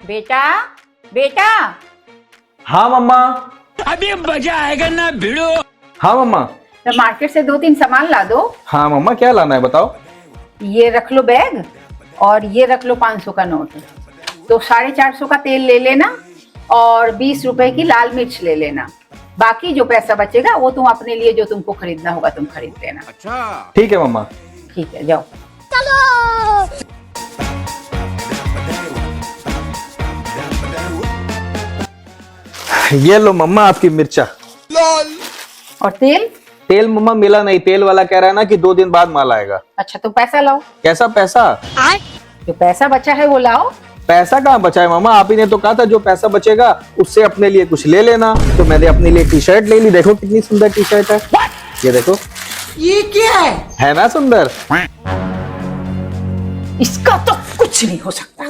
बेटा बेटा हाँ मम्मा। अभी मजा आएगा ना भिड़ो। हाँ मम्मा। तो मार्केट से 2-3 सामान ला दो। हाँ मम्मा, क्या लाना है बताओ। ये रख लो बैग और ये रख लो 500 का नोट। तो 450 का तेल ले लेना और 20 रुपए की लाल मिर्च ले लेना। बाकी जो पैसा बचेगा वो तुम अपने लिए जो तुमको खरीदना होगा तुम खरीद लेना। अच्छा ठीक है मम्मा। ठीक है, जाओ। ये लो मम्मा आपकी मिर्चा। और तेल? तेल मम्मा मिला नहीं, तेल वाला कह रहा है ना कि 2 दिन बाद माल आएगा। अच्छा तो पैसा लाओ। कैसा पैसा? जो पैसा बचा है वो लाओ। पैसा कहाँ बचा है मम्मा? आप ही ने तो कहा था जो पैसा बचेगा उससे अपने लिए कुछ ले लेना। तो मैंने अपने लिए टी शर्ट ले ली। देखो कितनी सुंदर टी शर्ट है। ये देखो। ये क्या है ना सुंदर? इसका तो कुछ नहीं हो सकता।